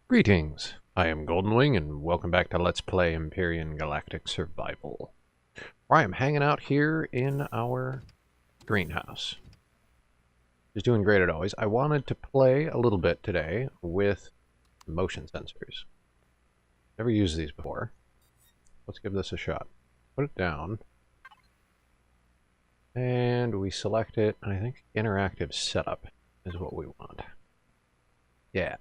Greetings, I am Goldenwing, and welcome back to Let's Play Empyrion Galactic Survival. I am hanging out here in our greenhouse. Just doing great as always. I wanted to play a little bit today with motion sensors. Never used these before. Let's give this a shot. Put it down. And we select it, and I think interactive setup is what we want. Yeah.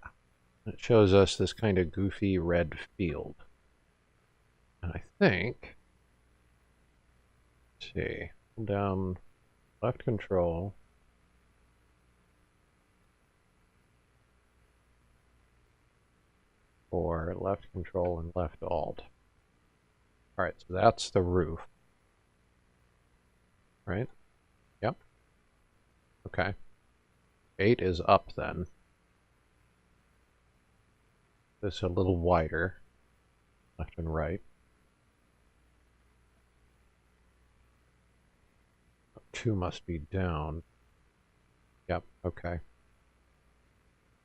It shows us this kind of goofy red field. And I think, let's see, hold down left control. Or left control and left alt. Alright, so that's the roof. Right? Yep. Okay. 8 is up then. This a little wider, left and right. 2 must be down. Yep, okay.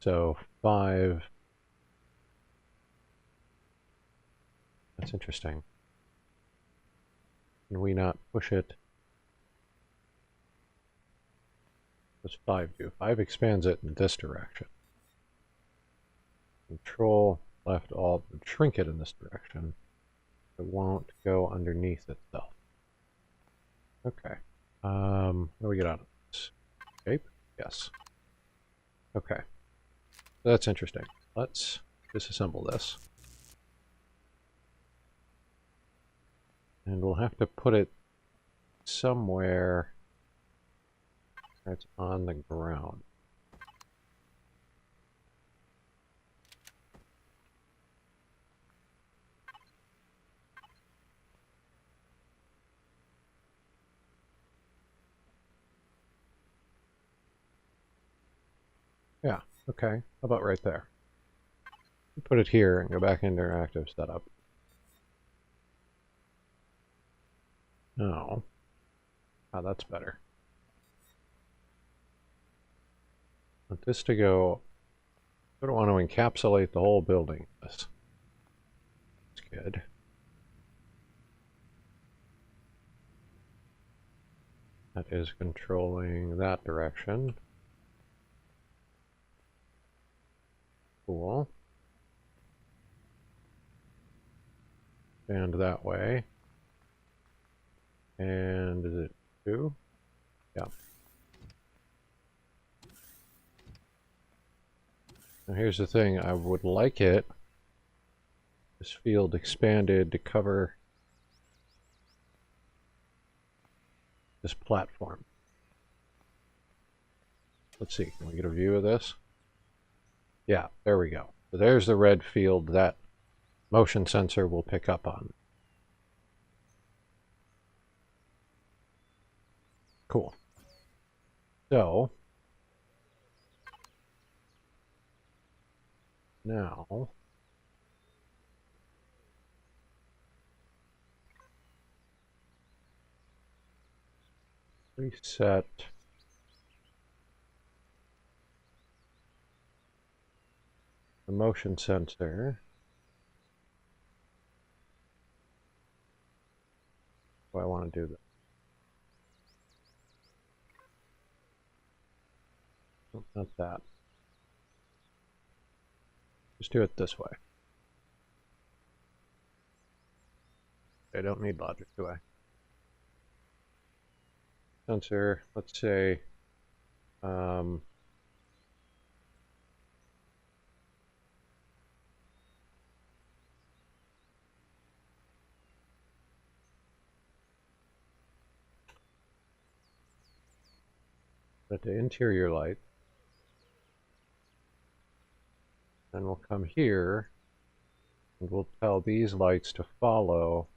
So 5. That's interesting. Can we not push it? What does 5 do? 5 expands it in this direction. Control, left, alt, would shrink it in this direction. It won't go underneath itself. Okay. What do we get out of this? Shape? Yes. Okay. That's interesting. Let's disassemble this. And we'll have to put it somewhere that's on the ground. Yeah, okay. How about right there? Put it here and go back into interactive setup. No. Ah, that's better. Want this to go... I don't want to encapsulate the whole building. That's good. That is controlling that direction. Cool. And that way. And is it 2? Yeah. Now here's the thing, I would like it, this field expanded to cover this platform. Let's see, can we get a view of this? Yeah, there we go. So there's the red field that motion sensor will pick up on. Cool. So, now, reset the motion sensor. Do I want to do this? Oh, not that. Just do it this way. I don't need logic, do I? Sensor, let's say, set to interior light. And we'll come here and we'll tell these lights to follow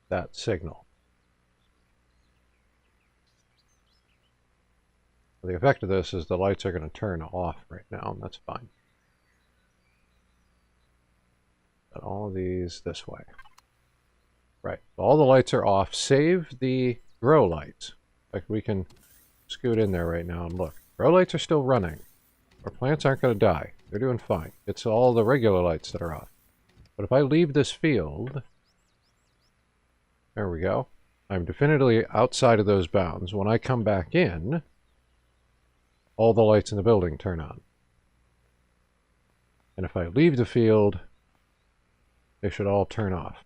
that signal. The effect of this is the lights are going to turn off right now, and that's fine. But all of these this way. Right, so all the lights are off, save the grow lights. In fact, we can scoot in there right now and look. Grow lights are still running. Our plants aren't going to die. They're doing fine. It's all the regular lights that are off. But if I leave this field... There we go. I'm definitively outside of those bounds. When I come back in, all the lights in the building turn on. And if I leave the field, they should all turn off.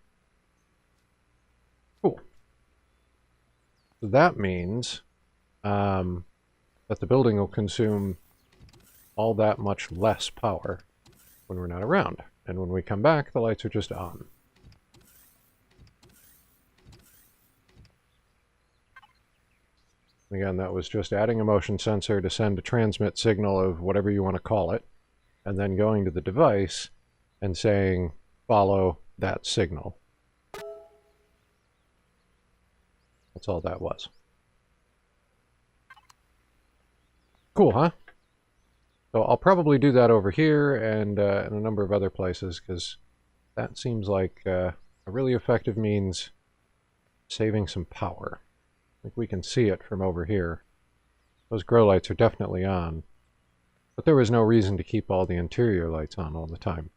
Cool. So that means that the building will consume all that much less power when we're not around. And when we come back, the lights are just on. Again, that was just adding a motion sensor to send a transmit signal of whatever you want to call it, and then going to the device and saying, follow that signal. That's all that was. Cool, huh? So I'll probably do that over here and in a number of other places, because that seems like a really effective means saving some power. I think we can see it from over here. Those grow lights are definitely on, but there was no reason to keep all the interior lights on all the time.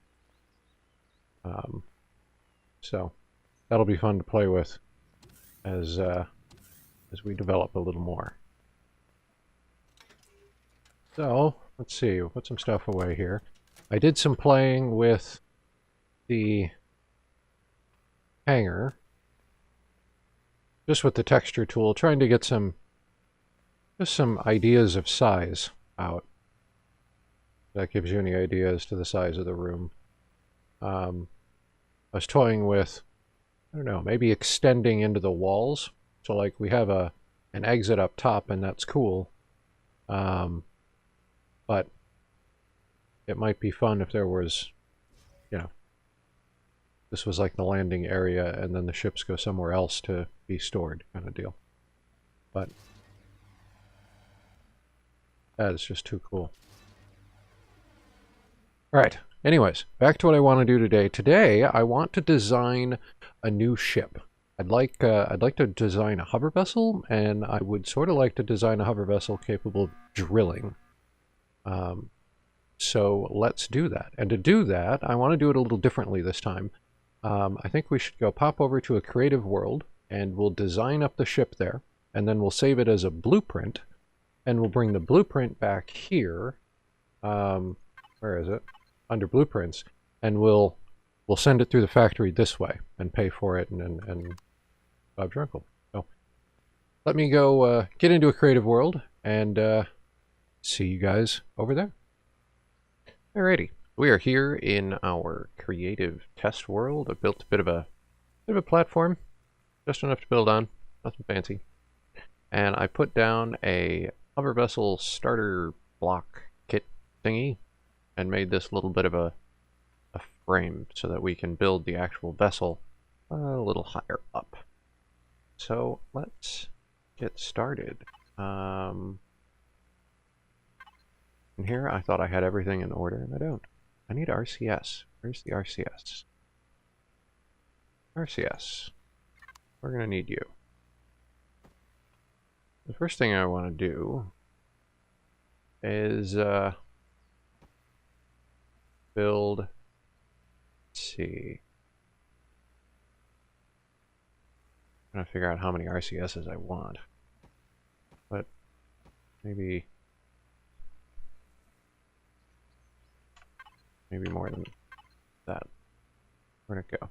So that'll be fun to play with as we develop a little more. So, let's see, we'll put some stuff away here. I did some playing with the hanger, just with the texture tool, trying to get just some ideas of size out. That gives you any ideas to the size of the room. I was toying with, I don't know, maybe extending into the walls. So like we have an exit up top, and that's cool. But it might be fun if there was, you know, this was like the landing area and then the ships go somewhere else to be stored kind of deal. But that is just too cool. Alright, anyways, back to what I want to do today. Today, I want to design a new ship. I'd like to design a hover vessel, and I would sort of like to design a hover vessel capable of drilling. So let's do that. And to do that, I want to do it a little differently this time. I think we should go pop over to a creative world, and we'll design up the ship there, and then we'll save it as a blueprint, and we'll bring the blueprint back here. Where is it? Under blueprints, and we'll send it through the factory this way and pay for it, and Bob's your uncle. So let me go get into a creative world and see you guys over there. Alrighty, we are here in our creative test world. I built a bit of a platform, just enough to build on, nothing fancy, and I put down a hover vessel starter block kit thingy, and made this little bit of a frame so that we can build the actual vessel a little higher up. So let's get started. In here, I thought I had everything in order, and I don't. I need RCS. Where's the RCS? RCS. We're going to need you. The first thing I want to do is build, let's see. I'm trying to figure out how many RCSs I want. But maybe more than that. Where'd it go?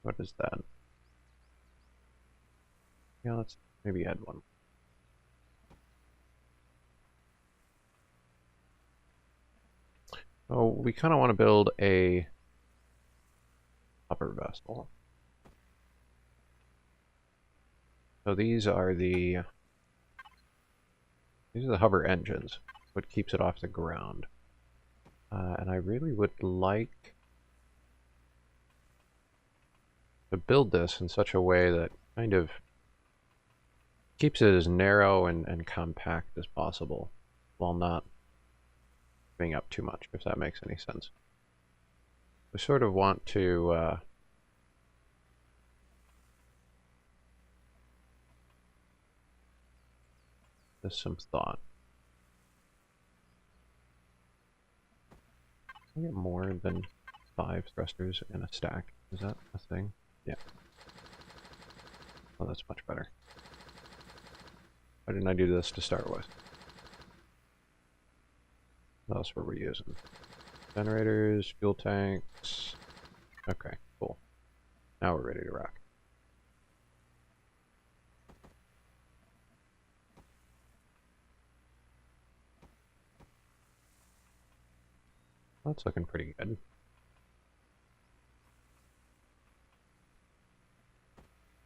What is that? Yeah, let's maybe add one. Oh, we kind of want to build a upper vessel. So these are the hover engines, what keeps it off the ground. And I really would like to build this in such a way that kind of keeps it as narrow and compact as possible, while not being up too much, if that makes any sense. We sort of want to this some thought. Can I get more than 5 thrusters in a stack? Is that a thing? Yeah. Oh, that's much better. Why didn't I do this to start with? What else were we using? Generators, fuel tanks. Okay, cool. Now we're ready to rock. That's looking pretty good.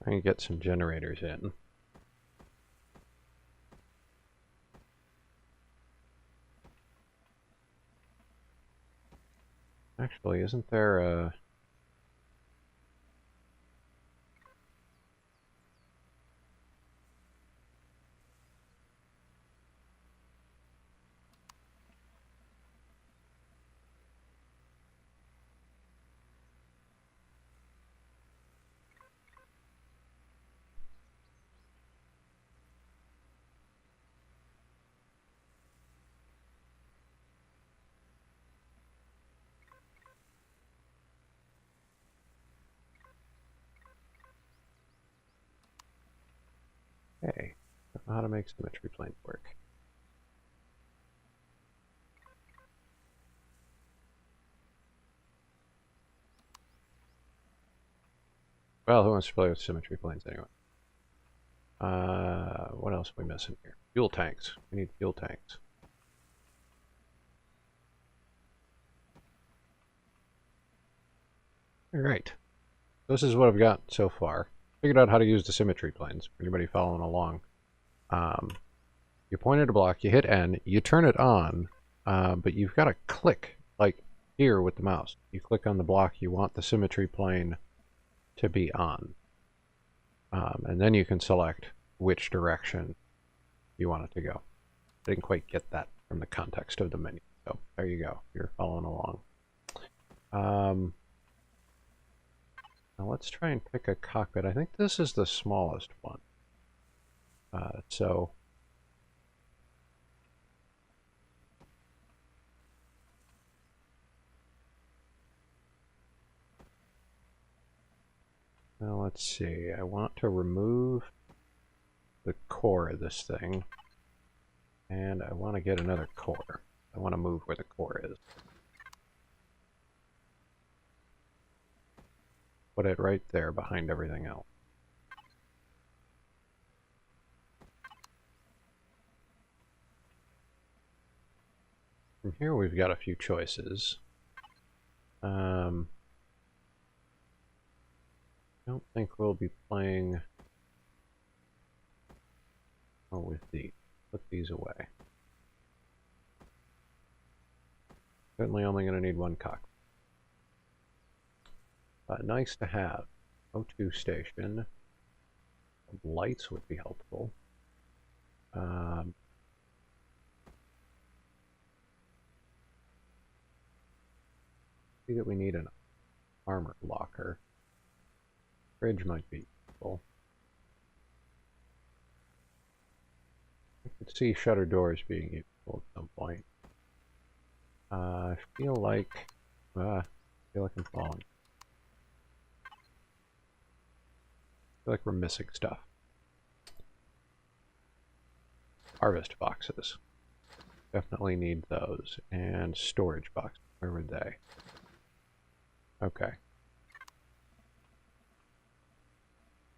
I can get some generators in. Actually, isn't there a... Hey, I don't know how to make symmetry planes work. Well, who wants to play with symmetry planes anyway? What else are we missing here? Fuel tanks. We need fuel tanks. Alright. This is what I've got so far. Figured out how to use the symmetry planes. For anybody following along. You point at a block, you hit N, you turn it on, but you've got to click, like here with the mouse. You click on the block you want the symmetry plane to be on. And then you can select which direction you want it to go. I didn't quite get that from the context of the menu. So there you go. You're following along. Now let's try and pick a cockpit. I think this is the smallest one. Now let's see. I want to remove the core of this thing. And I want to get another core. I want to move where the core is. Put it right there behind everything else. From here we've got a few choices. I don't think we'll be playing with these. Put these away. Certainly only going to need one cockpit. Nice to have. O2 station. Lights would be helpful. See that we need an armor locker. Fridge might be useful. I could see shutter doors being useful at some point. I feel like I'm falling. I feel like we're missing stuff. Harvest boxes. Definitely need those. And storage boxes. Where were they? Okay.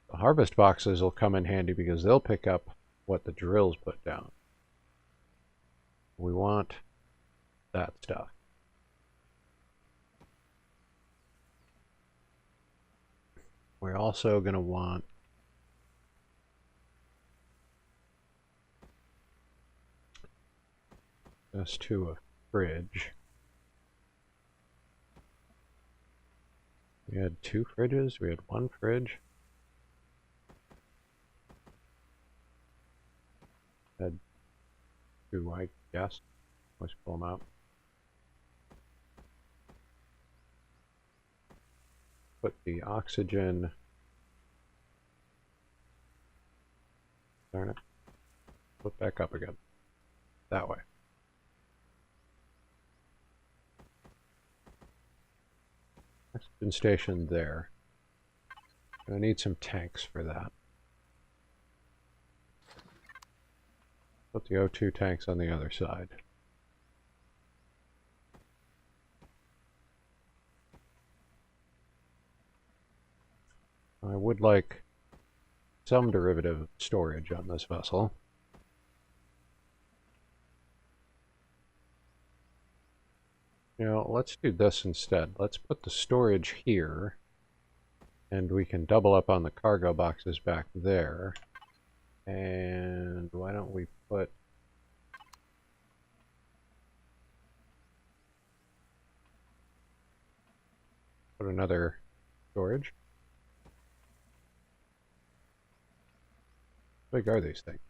The harvest boxes will come in handy because they'll pick up what the drills put down. We want that stuff. We're also going to want this to a fridge. We had 2 fridges, we had 1 fridge. Had 2, I guess. Let's pull them out. Put the oxygen. Darn it. Flip back up again. That way. Oxygen station there. Gonna need some tanks for that. Put the O2 tanks on the other side. I would like some derivative storage on this vessel. You know, let's do this instead. Let's put the storage here, and we can double up on the cargo boxes back there. And why don't we put another storage? How big are these things?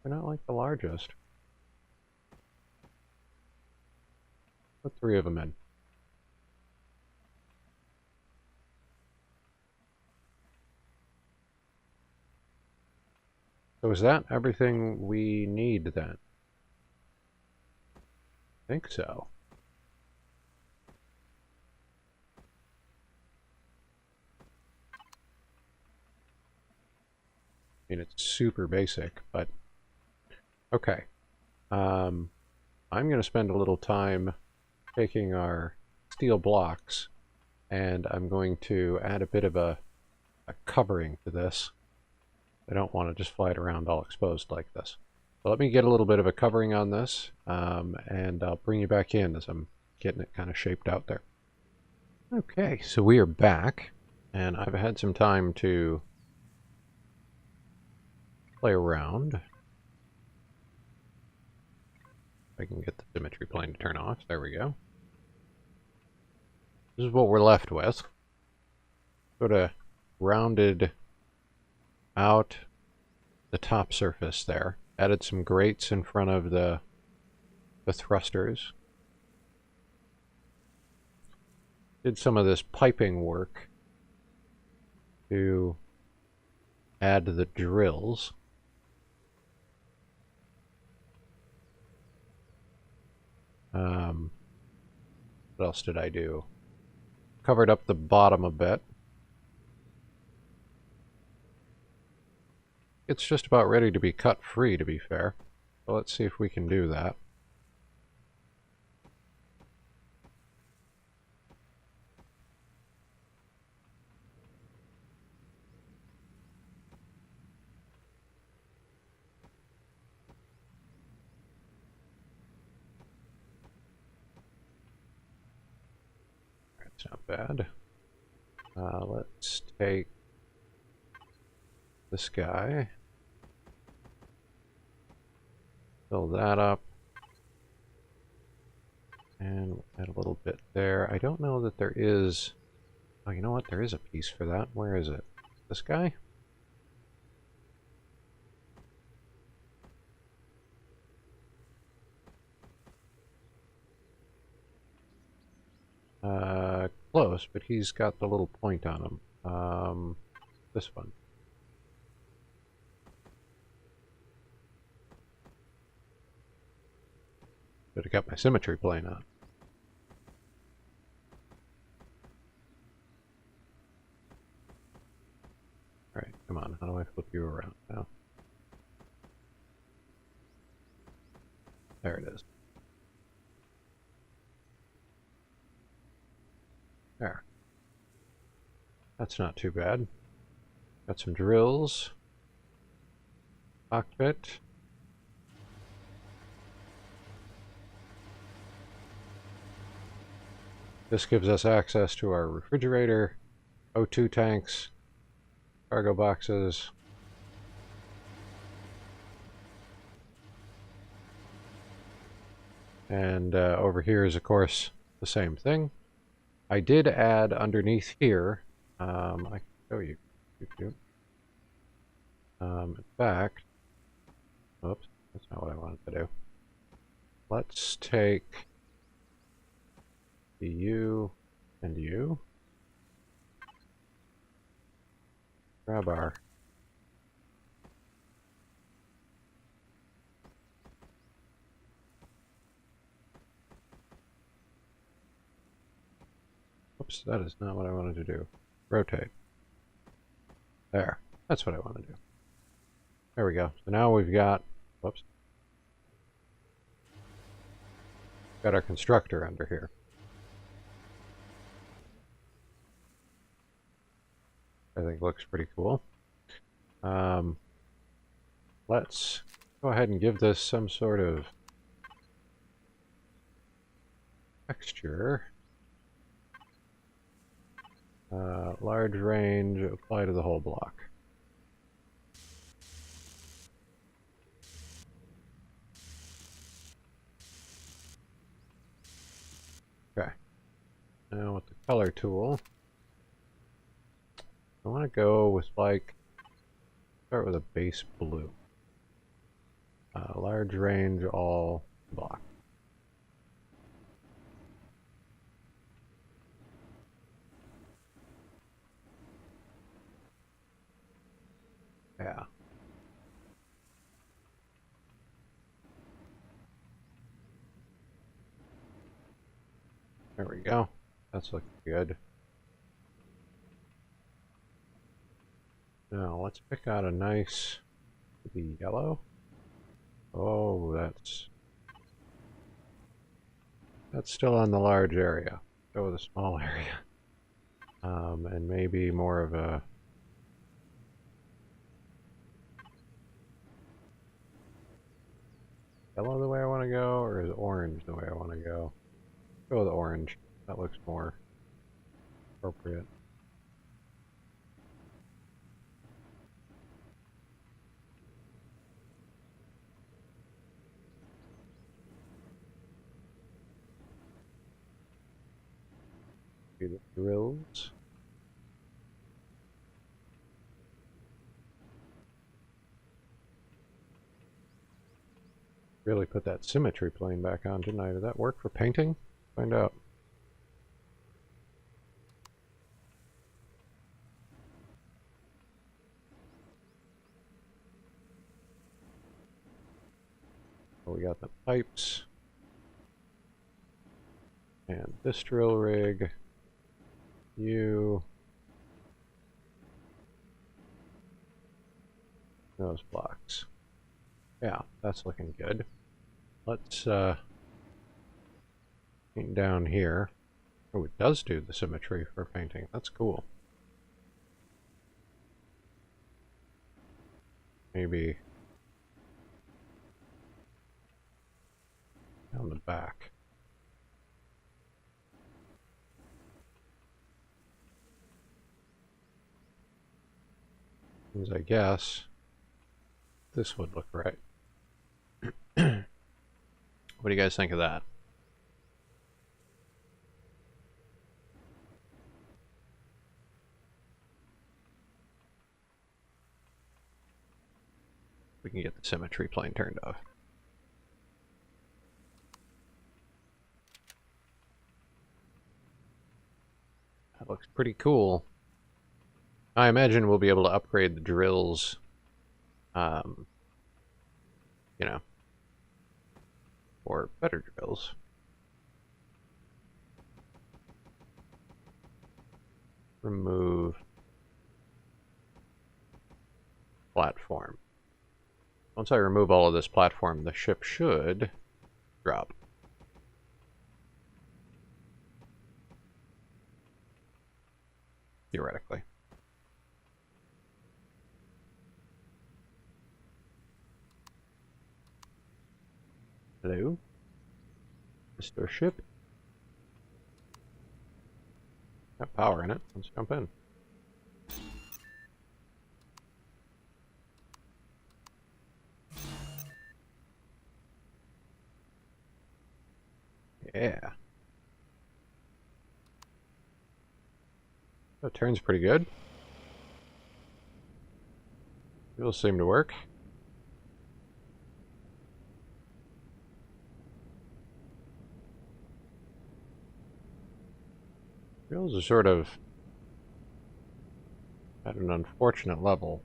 They're not like the largest. Put 3 of them in. So is that everything we need then? I think so. I mean, it's super basic, but okay. I'm going to spend a little time taking our steel blocks, and I'm going to add a bit of a covering to this. I don't want to just fly it around all exposed like this. So let me get a little bit of a covering on this, and I'll bring you back in as I'm getting it kind of shaped out there. Okay, so we are back, and I've had some time to play around. If I can get the symmetry plane to turn off. There we go. This is what we're left with. Sort of rounded out the top surface there. Added some grates in front of the thrusters. Did some of this piping work to add the drills. What else did I do? Covered up the bottom a bit. It's just about ready to be cut free, to be fair. So let's see if we can do that. That's not bad. Let's take this guy. Fill that up. And we'll add a little bit there. I don't know that there is... Oh, you know what? There is a piece for that. Where is it? This guy? Close, but he's got the little point on him. This one. Should have got my symmetry plane on. Alright, come on. How do I flip you around now? There it is. There. That's not too bad. Got some drills. Cockpit. This gives us access to our refrigerator, O2 tanks, cargo boxes. And over here is, of course, the same thing. I did add underneath here, I can show you. In fact, oops, that's not what I wanted to do. Let's take the U and U. Grab our Whoops, that is not what I wanted to do. Rotate. There. That's what I want to do. There we go. So now we've got... Whoops. Got our constructor under here. I think looks pretty cool. Let's go ahead and give this some sort of texture. Large range, apply to the whole block. Okay. Now with the color tool, I want to go with like, start with a base blue. Large range, all block. Yeah. There we go. That's looking good. Now let's pick out a nice yellow. Oh, that's still on the large area. Go with a small area. And maybe more of a yellow the way I want to go, or is orange the way I want to go? Go with orange. That looks more appropriate. Do the drills. Really put that symmetry plane back on, didn't I? Did that work for painting? Find out. So we got the pipes. And this drill rig. Those blocks. Yeah, that's looking good. Let's paint down here. Oh, it does do the symmetry for painting. That's cool. Maybe down the back. As I guess this would look right. What do you guys think of that? We can get the symmetry plane turned off. That looks pretty cool. I imagine we'll be able to upgrade the drills, you know, or better drills. Remove platform. Once I remove all of this platform, the ship should drop. Theoretically. Hello? Mr. Ship? Got power in it. Let's jump in. Yeah. That turns pretty good. Wheels seem to work. Wheels are sort of at an unfortunate level.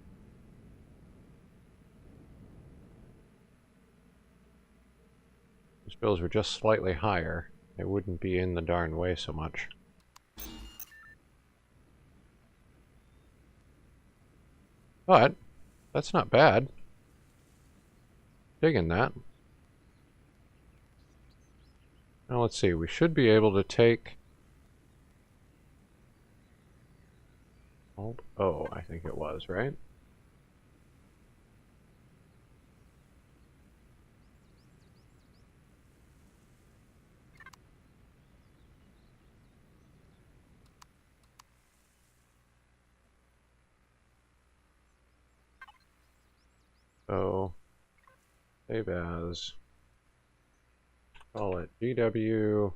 If those were just slightly higher, it wouldn't be in the darn way so much. But that's not bad. Digging that. Now let's see, we should be able to take Alt-O, I think it was, right? So, save as, call it GW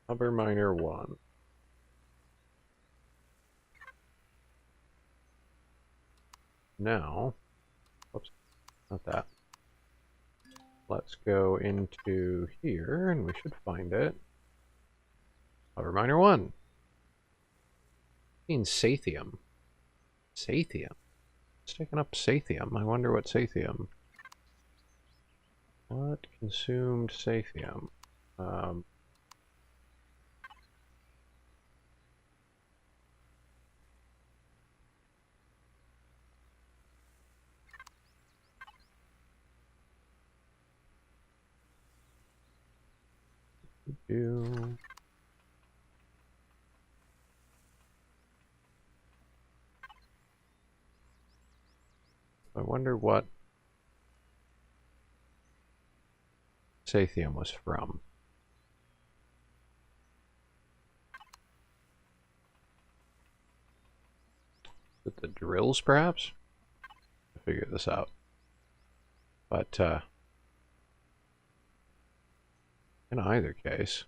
Hover Miner 1. Now, oops, not that. Let's go into here, and we should find it. Hover Miner 1. Means Sathium. Sathium. It's taking up Sathium. I wonder what Sathium. What consumed Sathium? Do. I wonder what Sathium was from. With the drills, perhaps? To figure this out. But, in either case,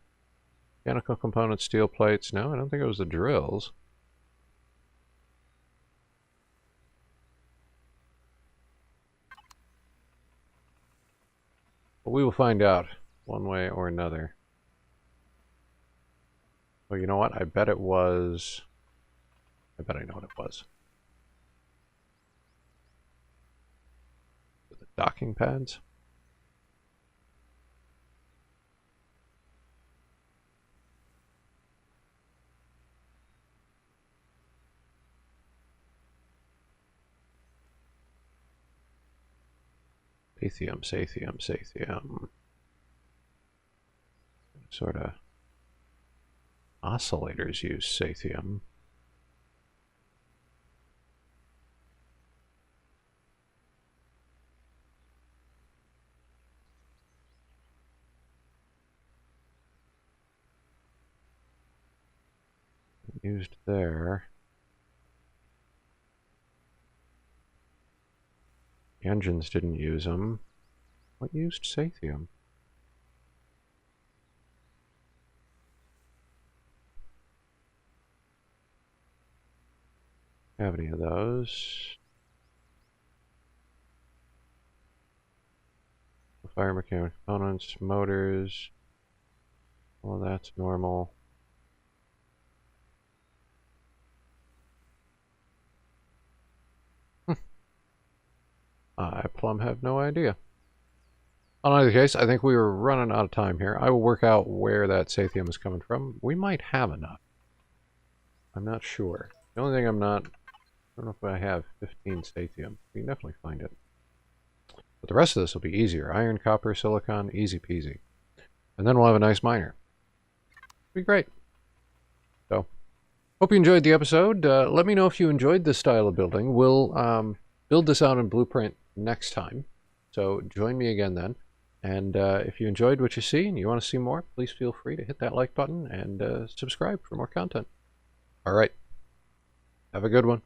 mechanical components, steel plates. No, I don't think it was the drills. But we will find out one way or another. Well, you know what? I bet it was... I bet I know what it was. The docking pads? Sathium. Sort of oscillators use Sathium. Used there. The engines didn't use them. What used Sathium? Have any of those? Fire mechanical components, motors. Well, that's normal. I plumb have no idea. In either case, I think we were running out of time here. I will work out where that Sathium is coming from. We might have enough. I'm not sure. The only thing I don't know if I have 15 Sathium. We can definitely find it. But the rest of this will be easier. Iron, copper, silicon, easy peasy. And then we'll have a nice miner. It'll be great. So, hope you enjoyed the episode. Let me know if you enjoyed this style of building. We'll build this out in Blueprint next time. So join me again then. And if you enjoyed what you see and you want to see more, please feel free to hit that like button and subscribe for more content. All right. Have a good one.